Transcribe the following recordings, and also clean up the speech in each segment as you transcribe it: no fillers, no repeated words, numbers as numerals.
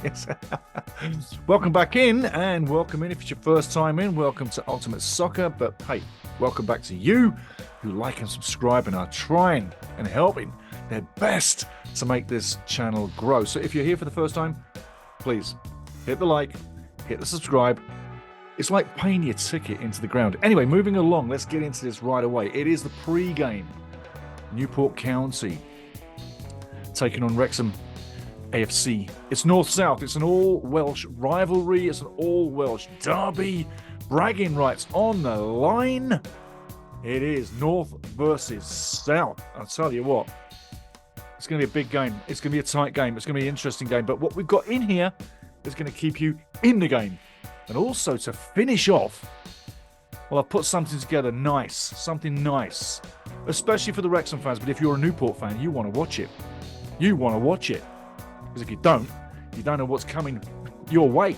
yes. Welcome back in, and welcome in if it's your first time in. Welcome to Ultimate Soccer. But hey, welcome back to you who like and subscribe and are trying and helping their best to make this channel grow. So if you're here for the first time, please hit the like, hit the subscribe. It's like paying your ticket into the ground. Anyway, moving along, let's get into this right away. It is the pre-game. Newport County taking on Wrexham AFC. It's North-South. It's an all-Welsh rivalry. It's an all-Welsh derby. Bragging rights on the line. It is North versus South. I'll tell you what, it's going to be a big game. It's going to be a tight game. It's going to be an interesting game. But what we've got in here is going to keep you in the game. And also to finish off, well, I've put something together nice. Something nice. Especially for the Wrexham fans. But if you're a Newport fan, you want to watch it. You want to watch it. Because if you don't know what's coming your way.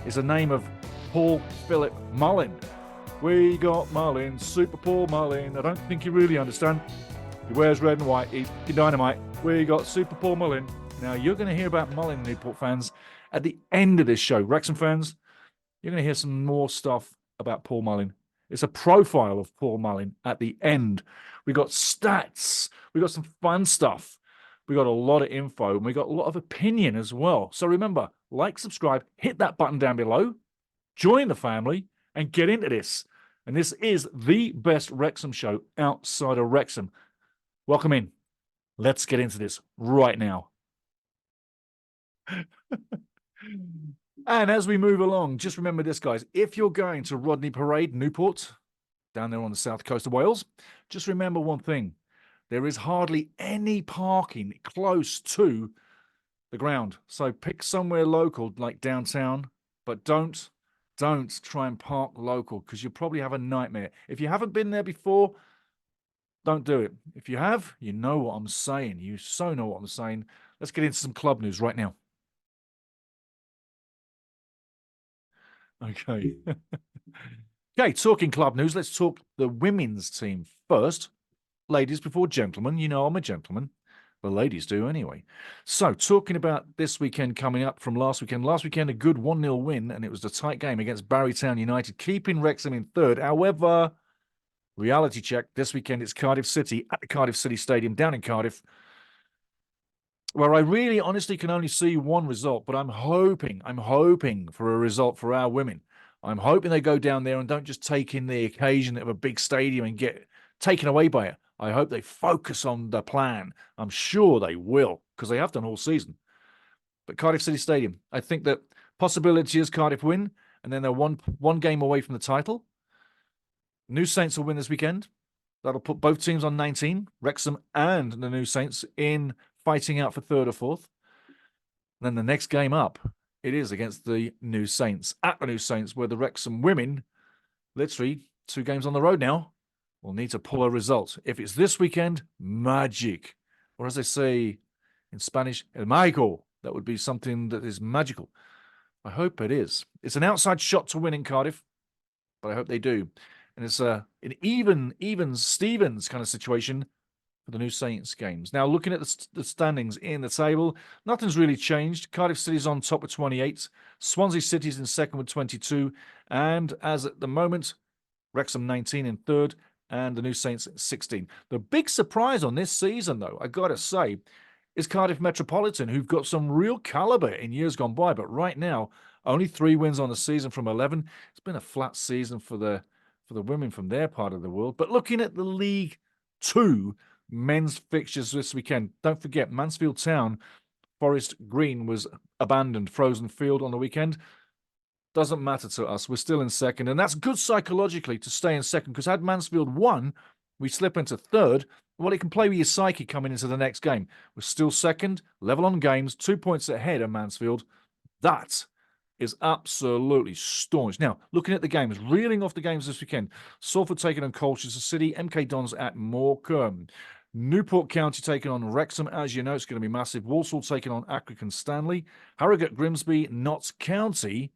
It's the name of Paul Philip Mullin. We got Mullin, Super Paul Mullin. I don't think you really understand. He wears red and white. He's dynamite. We got Super Paul Mullin. Now, you're going to hear about Mullin, Newport fans, at the end of this show. Wrexham fans, you're going to hear some more stuff about Paul Mullin. It's a profile of Paul Mullin at the end. We got stats. We got some fun stuff. We got a lot of info, and we got a lot of opinion as well. So remember, like, subscribe, hit that button down below, join the family, and get into this. And this is the best Wrexham show outside of Wrexham. Welcome in. Let's get into this right now. And as we move along, just remember this, guys. If you're going to Rodney Parade, Newport, down there on the south coast of Wales, just remember one thing. There is hardly any parking close to the ground. So pick somewhere local, like downtown, but don't try and park local, because you'll probably have a nightmare. If you haven't been there before, don't do it. If you have, you know what I'm saying. You so know what I'm saying. Let's get into some club news right now. Okay. Okay, talking club news, let's talk the women's team first. Ladies before gentlemen. You know I'm a gentleman. The ladies do anyway. So, talking about this weekend coming up from last weekend. Last weekend, a good 1-0 win, and it was a tight game against Barrytown United, keeping Wrexham in third. However, reality check, this weekend it's Cardiff City at the Cardiff City Stadium down in Cardiff, where I really honestly can only see one result, but I'm hoping for a result for our women. I'm hoping they go down there and don't just take in the occasion of a big stadium and get taken away by it. I hope they focus on the plan. I'm sure they will, because they have done all season. But Cardiff City Stadium, I think that possibility is Cardiff win, and then they're one game away from the title. New Saints will win this weekend. That'll put both teams on 19, Wrexham and the New Saints, in fighting out for third or fourth. And then the next game up, it is against the New Saints, at the New Saints, where the Wrexham women, literally 2 games on the road now, will need to pull a result. If it's this weekend, magic. Or as they say in Spanish, el mágico. That would be something that is magical. I hope it is. It's an outside shot to win in Cardiff, but I hope they do. And it's an even-Stevens kind of situation for the New Saints games. Now, looking at the standings in the table, nothing's really changed. Cardiff City's on top with 28. Swansea City's in second with 22. And as at the moment, Wrexham 19 in third, and the New Saints 16. The big surprise on this season, though, I got to say, is Cardiff Metropolitan, who've got some real caliber in years gone by. But right now, only 3 wins on the season from 11. It's been a flat season for the women from their part of the world. But looking at the League 2 men's fixtures this weekend, don't forget, Mansfield Town, Forest Green was abandoned, frozen field on the weekend. Doesn't matter to us. We're still in second. And that's good psychologically to stay in second, because had Mansfield won, we slip into third. Well, it can play with your psyche coming into the next game. We're still second, level on games, 2 points ahead of Mansfield. That is absolutely staunch. Now, looking at the games, reeling off the games this weekend. Salford taking on Colchester City, MK Dons at Morecambe. Newport County taking on Wrexham. As you know, it's going to be massive. Walsall taking on Accrington Stanley. Harrogate Grimsby, Notts County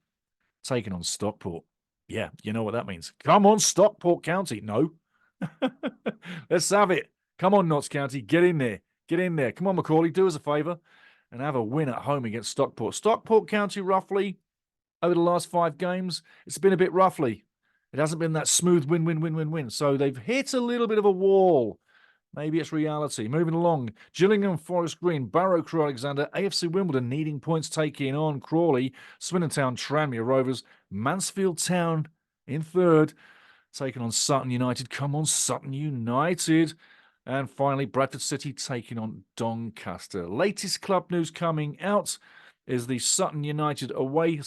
taking on Stockport. Yeah, you know what that means. Come on, Stockport County. No. Let's have it. Come on, Notts County. Get in there. Get in there. Come on, Macaulay. Do us a favour. and have a win at home against Stockport. Stockport County, roughly, over the last 5 games, it's been a bit roughly. It hasn't been that smooth win. So they've hit a little bit of a wall. Maybe it's reality. Moving along, Gillingham, Forest Green, Barrow, Crewe Alexander, AFC Wimbledon needing points, taking on Crawley, Swindon Town, Tranmere Rovers, Mansfield Town in third, taking on Sutton United. Come on, Sutton United. And finally, Bradford City taking on Doncaster. Latest club news coming out is the Sutton United away,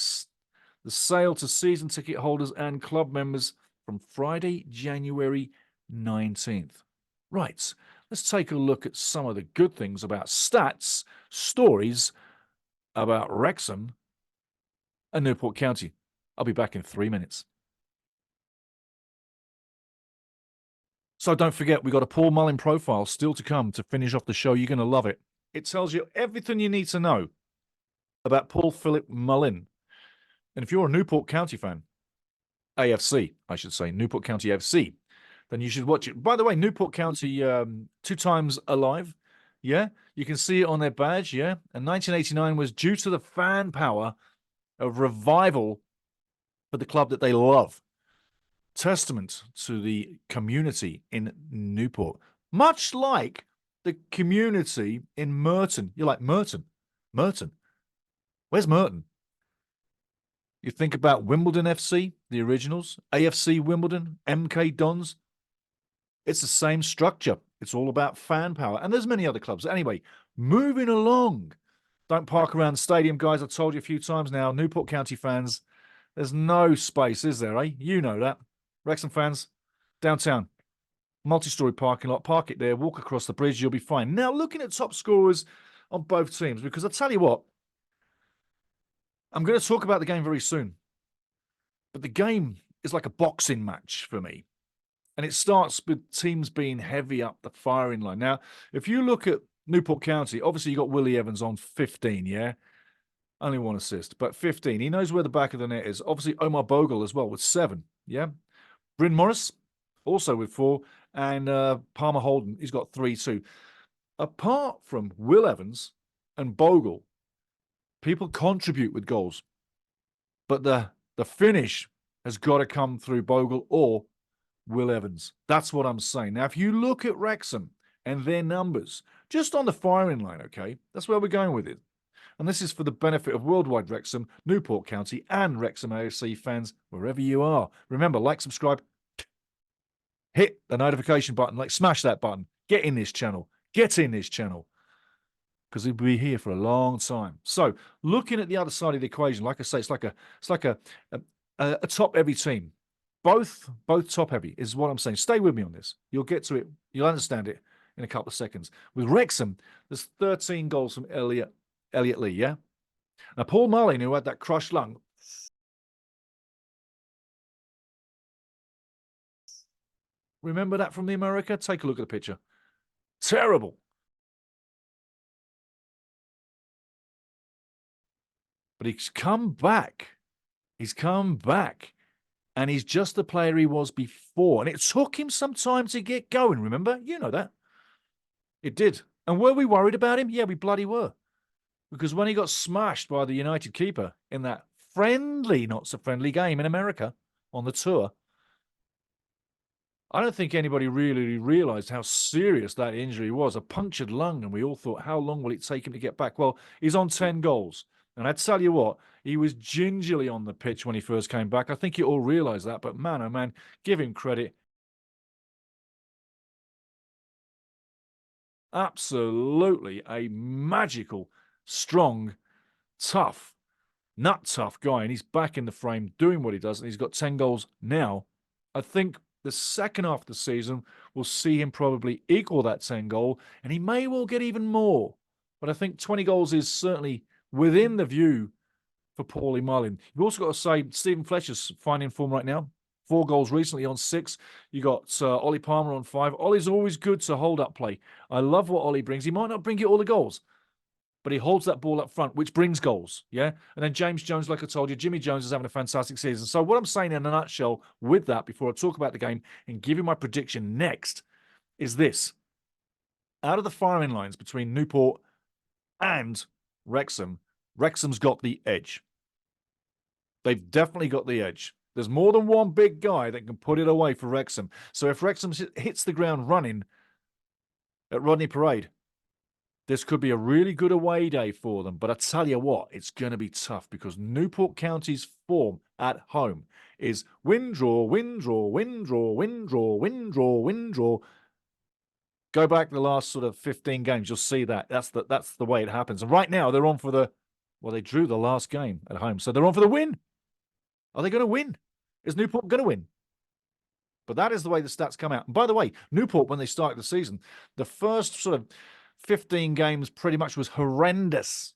the sale to season ticket holders and club members from Friday, January 19th. Right, let's take a look at some of the good things about stats, stories about Wrexham and Newport County. I'll be back in 3 minutes. So don't forget, we've got a Paul Mullin profile still to come to finish off the show. You're going to love it. It tells you everything you need to know about Paul Philip Mullin. And if you're a Newport County fan, AFC, I should say, Newport County FC, then you should watch it. By the way, Newport County, 2 times alive. Yeah, you can see it on their badge. Yeah, and 1989 was due to the fan power of revival for the club that they love. Testament to the community in Newport, much like the community in Merton. You're like, Merton? Where's Merton? You think about Wimbledon FC, the originals, AFC Wimbledon, MK Dons. It's the same structure. It's all about fan power. And there's many other clubs. Anyway, moving along. Don't park around the stadium, guys. I've told you a few times now, Newport County fans, there's no space, is there, eh? You know that. Wrexham fans, downtown, multi-story parking lot, park it there, walk across the bridge, you'll be fine. Now, looking at top scorers on both teams, because I tell you what, I'm going to talk about the game very soon. But the game is like a boxing match for me. And it starts with teams being heavy up the firing line. Now, if you look at Newport County, obviously you got Willie Evans on 15, yeah? Only 1 assist, but 15. He knows where the back of the net is. Obviously, Omar Bogle as well with 7, yeah? Bryn Morris, also with 4. And Palmer Holden, he's got 3 too. Apart from Will Evans and Bogle, people contribute with goals. But the finish has got to come through Bogle or Will Evans. That's what I'm saying. Now, if you look at Wrexham and their numbers, just on the firing line, okay, that's where we're going with it. And this is for the benefit of worldwide Wrexham, Newport County, and Wrexham AFC fans, wherever you are. Remember, like, subscribe, hit the notification button, like, smash that button. Get in this channel. Get in this channel. Because we'll be here for a long time. So, looking at the other side of the equation, like I say, it's like a top-heavy team. Both top-heavy is what I'm saying. Stay with me on this. You'll get to it. You'll understand it in a couple of seconds. With Wrexham, there's 13 goals from Elliot Lee, yeah? Now, Paul Mullin, who had that crushed lung, remember that from the America? Take a look at the picture. Terrible. But he's come back. He's come back. And he's just the player he was before. And it took him some time to get going, remember? You know that. It did. And were we worried about him? Yeah, we bloody were. Because when he got smashed by the United keeper in that friendly, not so friendly game in America on the tour, I don't think anybody really realized how serious that injury was. A punctured lung, and we all thought, how long will it take him to get back? Well, he's on 10 goals. And I tell you what, he was gingerly on the pitch when he first came back. I think you all realize that, but man, oh man, give him credit. Absolutely a magical, strong, tough, nut tough guy. And he's back in the frame doing what he does. And he's got 10 goals now. I think the second half of the season will see him probably equal that 10 goal. And he may well get even more. But I think 20 goals is certainly within the view for Paulie Mullin. You've also got to say Stephen Fletcher's finding form right now. 4 goals recently on 6. You got Ollie Palmer on 5. Ollie's always good to hold up play. I love what Ollie brings. He might not bring you all the goals, but he holds that ball up front, which brings goals, yeah? And then James Jones, like I told you, Jimmy Jones is having a fantastic season. So what I'm saying in a nutshell with that, before I talk about the game and give you my prediction next, is this. Out of the firing lines between Newport and Wrexham, Wrexham's got the edge. They've definitely got the edge. There's more than one big guy that can put it away for Wrexham. So if Wrexham hits the ground running at Rodney Parade, this could be a really good away day for them. But I tell you what, it's going to be tough because Newport County's form at home is win, draw, win, draw, win, draw, win, draw, win, draw, win, draw. Go back the last sort of 15 games, you'll see that. That's the way it happens. And right now, they're on for they drew the last game at home. So they're on for the win. Are they going to win? Is Newport going to win? But that is the way the stats come out. And by the way, Newport, when they started the season, the first sort of 15 games pretty much was horrendous.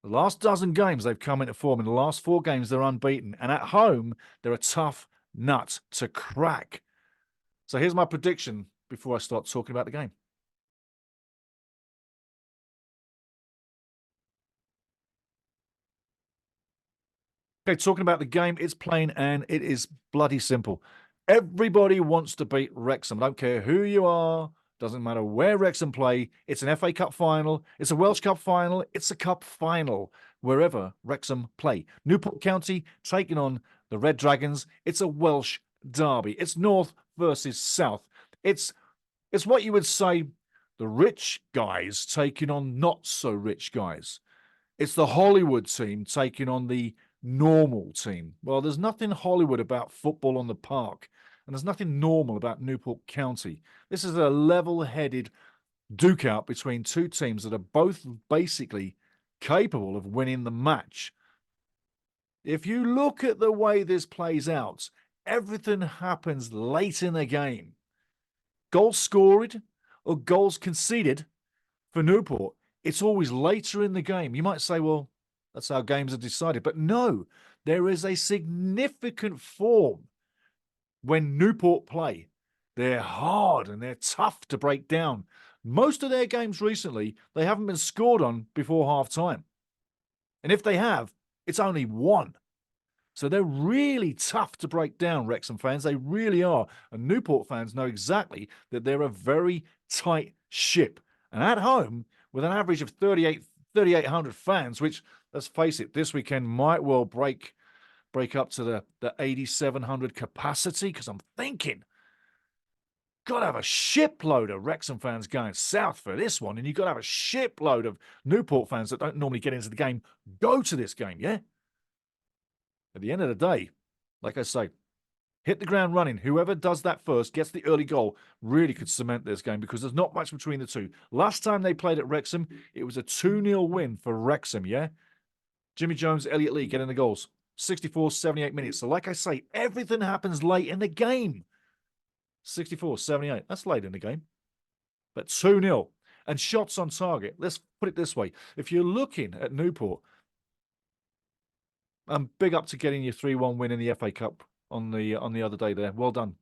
The last dozen games they've come into form. In the last 4 games, they're unbeaten. And at home, they're a tough nut to crack. So here's my prediction before I start talking about the game. Okay, talking about the game, it's plain and it is bloody simple. Everybody wants to beat Wrexham. I don't care who you are. Doesn't matter where Wrexham play. It's an FA Cup final. It's a Welsh Cup final. It's a cup final wherever Wrexham play. Newport County taking on the Red Dragons. It's a Welsh derby. It's North versus South. It's what you would say the rich guys taking on not so rich guys. It's the Hollywood team taking on the normal team. Well, there's nothing Hollywood about football on the park, and there's nothing normal about Newport County. This is a level-headed duke out between two teams that are both basically capable of winning the match. If you look at the way this plays out, everything happens late in the game. Goals scored or goals conceded for Newport, it's always later in the game. You might say, well, that's how games are decided. But no, there is a significant form when Newport play. They're hard and they're tough to break down. Most of their games recently, they haven't been scored on before half-time. And if they have, it's only 1. So they're really tough to break down, Wrexham fans. They really are. And Newport fans know exactly that they're a very tight ship. And at home, with an average of 3,800 fans, which, let's face it, this weekend might well break up to the 8,700 capacity, because I'm thinking, got to have a shipload of Wrexham fans going south for this one, and you've got to have a shipload of Newport fans that don't normally get into the game go to this game, yeah? At the end of the day, like I say, hit the ground running. Whoever does that first, gets the early goal, really could cement this game because there's not much between the two. Last time they played at Wrexham, it was a 2-0 win for Wrexham, yeah? Jimmy Jones, Elliot Lee getting the goals. 64, 78 minutes. So like I say, everything happens late in the game. 64, 78. That's late in the game. But 2-0. And shots on target. Let's put it this way. If you're looking at Newport, big up to getting your 3-1 win in the FA Cup on the other day there. Well done.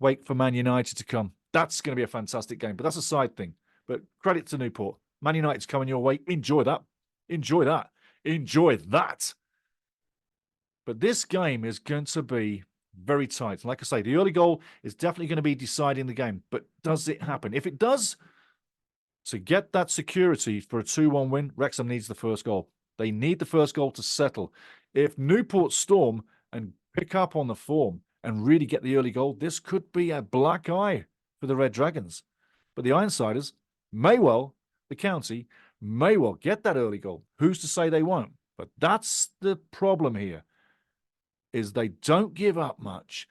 Wait for Man United to come. That's going to be a fantastic game, but that's a side thing. But credit to Newport. Man United's coming your way. Enjoy that. Enjoy that. Enjoy that. But this game is going to be very tight. Like I say, the early goal is definitely going to be deciding the game. But does it happen? If it does, to get that security for a 2-1 win, Wrexham needs the first goal. They need the first goal to settle. If Newport storm and pick up on the form and really get the early goal, this could be a black eye for the Red Dragons. But the Ironsiders may well, the county, may well get that early goal. Who's to say they won't? But that's the problem here, is they don't give up much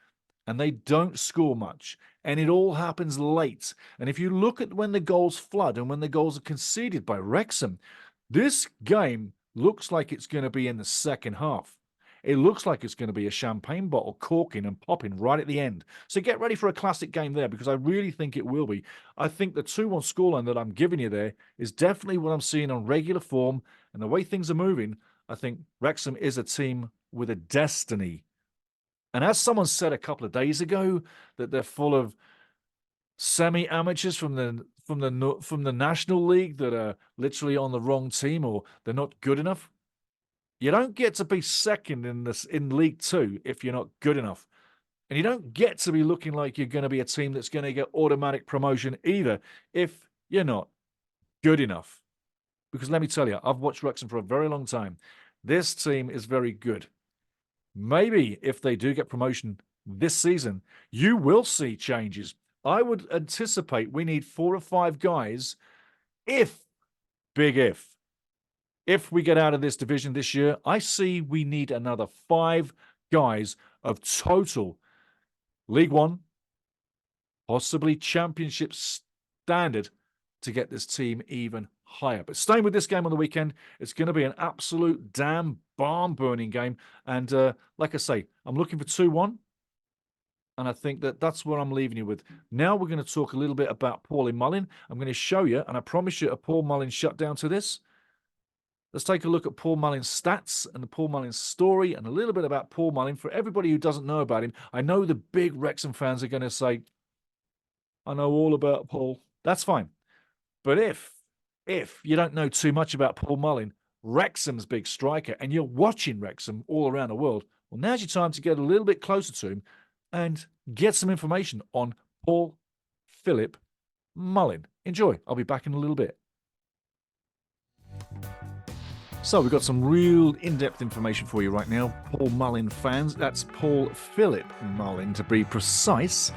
and they don't score much. And it all happens late. And if you look at when the goals flood and when the goals are conceded by Wrexham, this game looks like it's going to be in the second half. It looks like it's going to be a champagne bottle corking and popping right at the end. So get ready for a classic game there, because I really think it will be. I think the 2-1 scoreline that I'm giving you there is definitely what I'm seeing on regular form. And the way things are moving, I think Wrexham is a team with a destiny. And as someone said a couple of days ago, that they're full of semi-amateurs from the National League that are literally on the wrong team, or they're not good enough. You don't get to be second in League Two if you're not good enough. And you don't get to be looking like you're going to be a team that's going to get automatic promotion either if you're not good enough. Because let me tell you, I've watched Wrexham for a very long time. This team is very good. Maybe if they do get promotion this season, you will see changes. I would anticipate we need 4 or 5 guys if we get out of this division this year. I see we need another 5 guys of total League One, possibly Championship standard to get this team even higher. But staying with this game on the weekend, it's going to be an absolute damn barn-burning game. And like I say, I'm looking for 2-1. And I think that's what I'm leaving you with. Now we're going to talk a little bit about Paulie Mullin. I'm going to show you, and I promise you, a Paul Mullin shutdown to this. Let's take a look at Paul Mullin's stats and the Paul Mullin story and a little bit about Paul Mullin. For everybody who doesn't know about him, I know the big Wrexham fans are going to say, I know all about Paul. That's fine. But if you don't know too much about Paul Mullin, Wrexham's big striker, and you're watching Wrexham all around the world, well, now's your time to get a little bit closer to him and get some information on Paul Philip Mullin. Enjoy. I'll be back in a little bit. So we've got some real in-depth information for you right now, Paul Mullin fans. That's Paul Philip Mullin, to be precise.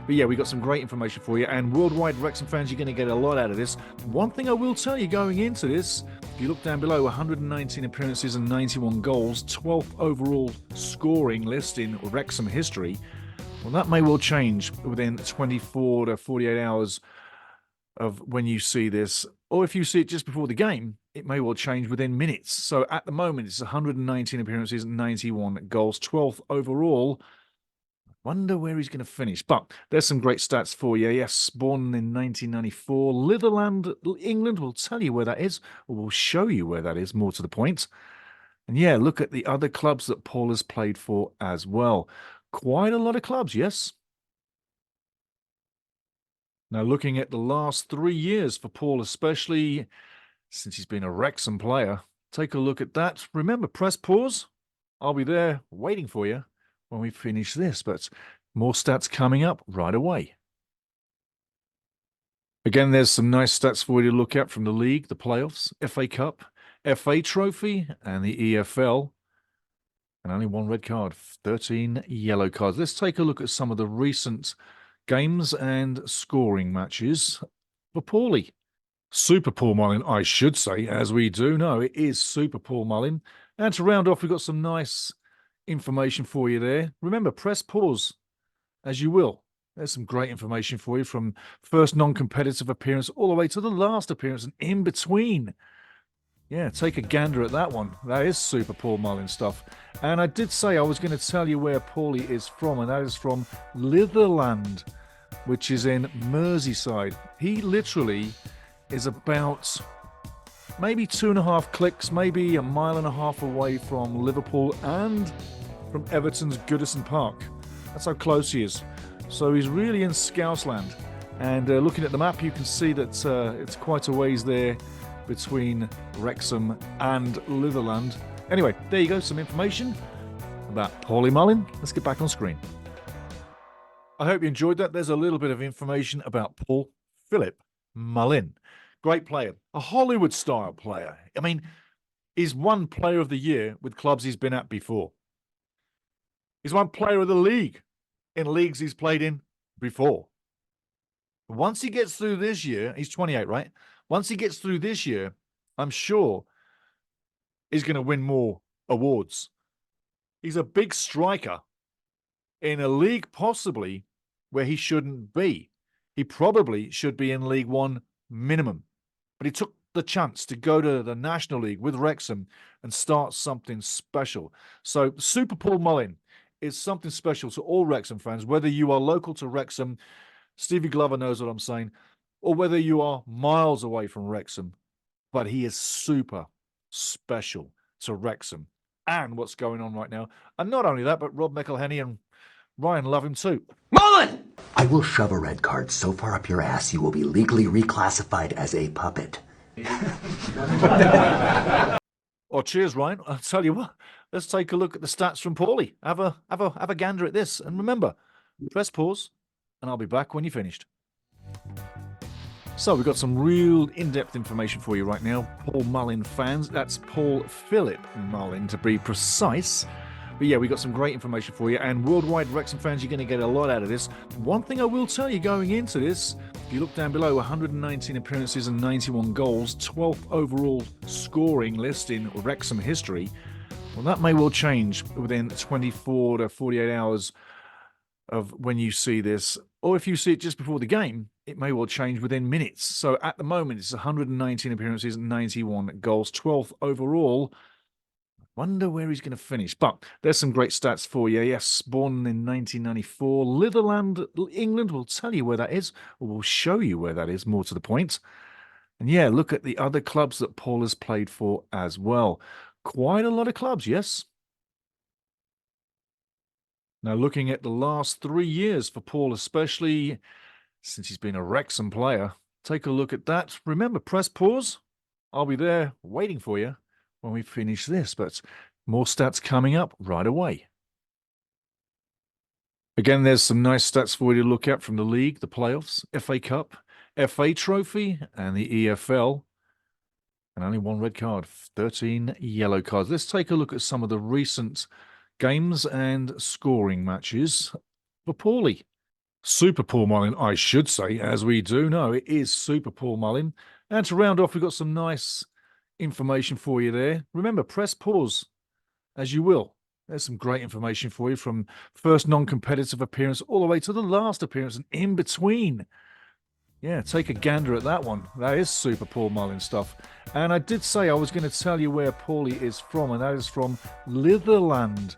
But yeah, we got some great information for you. And worldwide Wrexham fans, you're going to get a lot out of this. One thing I will tell you going into this, if you look down below, 119 appearances and 91 goals, 12th overall scoring list in Wrexham history. Well, that may well change within 24 to 48 hours of when you see this. Or if you see it just before the game, it may well change within minutes. So at the moment, it's 119 appearances and 91 goals, 12th overall. Wonder where he's going to finish. But there's some great stats for you. Yes, born in 1994. Litherland, England. We'll tell you where that is, or we'll show you where that is, more to the point. And yeah, look at the other clubs that Paul has played for as well. Quite a lot of clubs, yes. Now, looking at the last 3 years for Paul, especially since he's been a Wrexham player, take a look at that. Remember, press pause. I'll be there waiting for you when we finish this, but more stats coming up right away. Again, there's some nice stats for you to look at from the league, the playoffs, FA Cup, FA Trophy, and the EFL. And only 1 red card, 13 yellow cards. Let's take a look at some of the recent games and scoring matches for Paulie. Super Paul Mullin, I should say, as we do know, it is Super Paul Mullin. And to round off, we've got some nice information for you there. Remember, press pause as you will. There's some great information for you from first non-competitive appearance all the way to the last appearance and in between. Yeah, take a gander at that one. That is Super Paul Mullin stuff. And I did say I was going to tell you where Paulie is from, and that is from Litherland, which is in Merseyside. He literally is about maybe 2.5 clicks, maybe 1.5 miles away from Liverpool and from Everton's Goodison Park. That's how close he is. So he's really in Scousland. And looking at the map, you can see that it's quite a ways there between Wrexham and Litherland. Anyway, there you go, some information about Paulie Mullin. Let's get back on screen. I hope you enjoyed that. There's a little bit of information about Paul Philip Mullin. Great player, a Hollywood-style player. I mean, he's won Player of the Year with clubs he's been at before. He's won Player of the League in leagues he's played in before. Once he gets through this year, he's 28, right? Once he gets through this year, I'm sure he's going to win more awards. He's a big striker in a league possibly where he shouldn't be. He probably should be in League One minimum. But he took the chance to go to the National League with Wrexham and start something special. So Super Paul Mullin is something special to all Wrexham fans, whether you are local to Wrexham, Stevie Glover knows what I'm saying, or whether you are miles away from Wrexham. But he is super special to Wrexham and what's going on right now. And not only that, but Rob McElhenney and Ryan love him too. Mullin! I will shove a red card so far up your ass you will be legally reclassified as a puppet. Oh, cheers, Ryan. I'll tell you what, let's take a look at the stats from Paulie. Have a gander at this. And remember, press pause, and I'll be back when you're finished. So we've got some real in-depth information for you right now. Paul Mullin fans, that's Paul Philip Mullin to be precise. But yeah, we got some great information for you. And worldwide Wrexham fans, you're going to get a lot out of this. One thing I will tell you going into this, if you look down below, 119 appearances and 91 goals, 12th overall scoring list in Wrexham history. Well, that may well change within 24 to 48 hours of when you see this. Or if you see it just before the game, it may well change within minutes. So at the moment, it's 119 appearances and 91 goals, 12th overall. Wonder where he's going to finish. But there's some great stats for you. Yes, born in 1994. Litherland, England. We'll tell you where that is, or we'll show you where that is, more to the point. And yeah, look at the other clubs that Paul has played for as well. Quite a lot of clubs, yes. Now, looking at the last 3 years for Paul, especially since he's been a Wrexham player, take a look at that. Remember, press pause. I'll be there waiting for you when we finish this, but more stats coming up right away. Again, there's some nice stats for you to look at from the league, the playoffs, FA Cup, FA Trophy, and the EFL. And only one red card, 13 yellow cards. Let's take a look at some of the recent games and scoring matches for Paulie. Super Paul Mullin, I should say, as we do know, it is Super Paul Mullin. And to round off, we've got some nice information for you there. Remember, press pause as you will. There's some great information for you from first non-competitive appearance all the way to the last appearance and in between. Yeah, take a gander at that one. That is Super Paul Mullin stuff. And I did say I was going to tell you where Paulie is from, and that is from Litherland,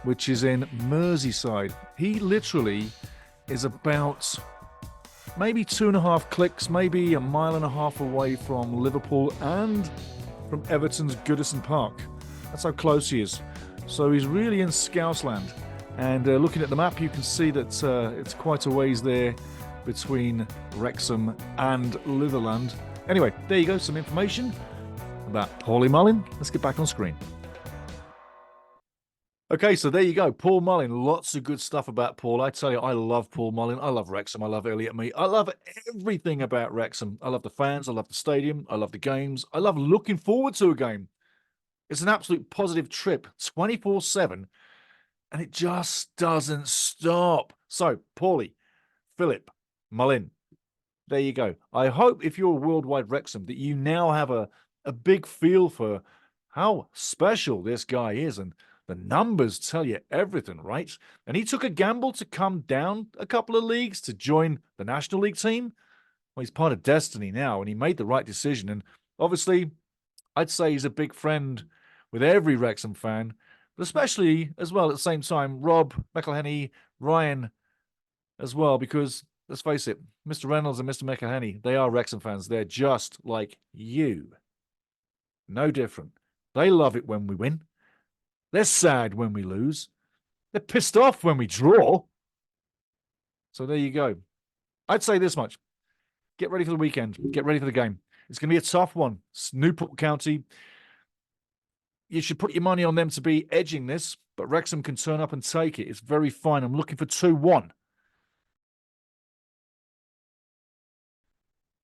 which is in Merseyside. He literally is about maybe 2.5 clicks, maybe 1.5 miles away from Liverpool and from Everton's Goodison Park. That's how close he is. So he's really in Scousland. And looking at the map, you can see that it's quite a ways there between Wrexham and Litherland. Anyway, there you go, some information about Paulie Mullin. Let's get back on screen. Okay, so there you go, Paul Mullin. Lots of good stuff about Paul. I tell you, I love Paul Mullin. I love Wrexham. I love Elliot Mead. I love everything about Wrexham. I love the fans. I love the stadium. I love the games. I love looking forward to a game. It's an absolute positive trip, 24/7, and it just doesn't stop. So, Paulie, Philip Mullin, there you go. I hope if you're a worldwide Wrexham that you now have a big feel for how special this guy is, and the numbers tell you everything, right? And he took a gamble to come down a couple of leagues to join the National League team. Well, he's part of destiny now, and he made the right decision. And obviously, I'd say he's a big friend with every Wrexham fan, but especially as well at the same time, Rob, McElhenney, Ryan as well, because let's face it, Mr. Reynolds and Mr. McElhenney, they are Wrexham fans. They're just like you. No different. They love it when we win. They're sad when we lose. They're pissed off when we draw. So there you go. I'd say this much. Get ready for the weekend. Get ready for the game. It's going to be a tough one. It's Newport County. You should put your money on them to be edging this, but Wrexham can turn up and take it. It's very fine. I'm looking for 2-1.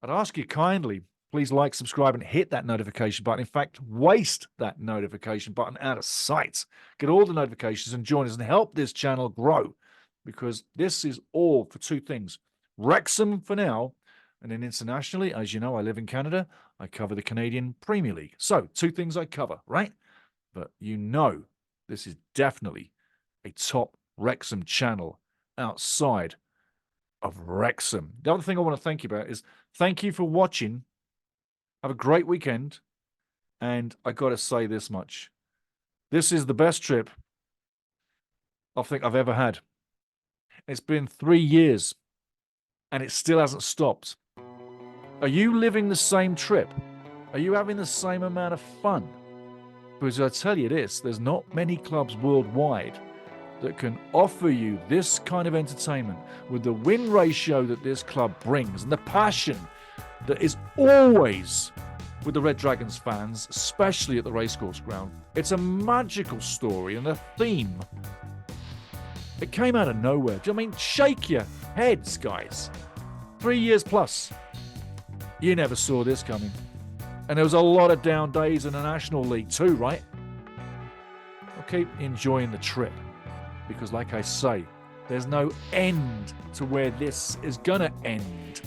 I'd ask you kindly, please like, subscribe, and hit that notification button. In fact, waste that notification button out of sight. Get all the notifications and join us and help this channel grow, because this is all for two things. Wrexham for now, and then internationally, as you know, I live in Canada. I cover the Canadian Premier League. So, two things I cover, right? But you know, this is definitely a top Wrexham channel outside of Wrexham. The other thing I want to thank you about is thank you for watching. Have a great weekend. And I got to say this much. This is the best trip I think I've ever had. It's been 3 years and it still hasn't stopped. Are you living the same trip? Are you having the same amount of fun? Because I tell you this, there's not many clubs worldwide that can offer you this kind of entertainment with the win ratio that this club brings and the passion that is always with the Red Dragons fans, especially at the racecourse ground. It's a magical story and a theme. It came out of nowhere. Do you know what I mean? Shake your heads, guys. 3 years plus. You never saw this coming. And there was a lot of down days in the National League too, right? Well, keep enjoying the trip. Because like I say, there's no end to where this is going to end.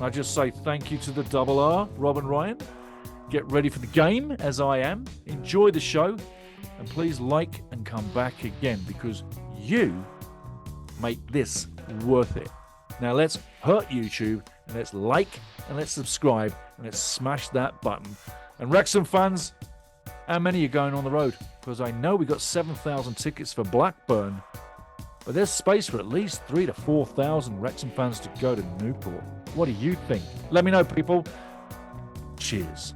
I just say thank you to the Double R, Rob and Ryan. Get ready for the game, as I am. Enjoy the show. And please like and come back again, because you make this worth it. Now let's hurt YouTube, and let's like, and let's subscribe, and let's smash that button. And Wrexham fans, how many are going on the road? Because I know we got 7,000 tickets for Blackburn, but there's space for at least 3,000 to 4,000 Wrexham fans to go to Newport. What do you think? Let me know, people. Cheers.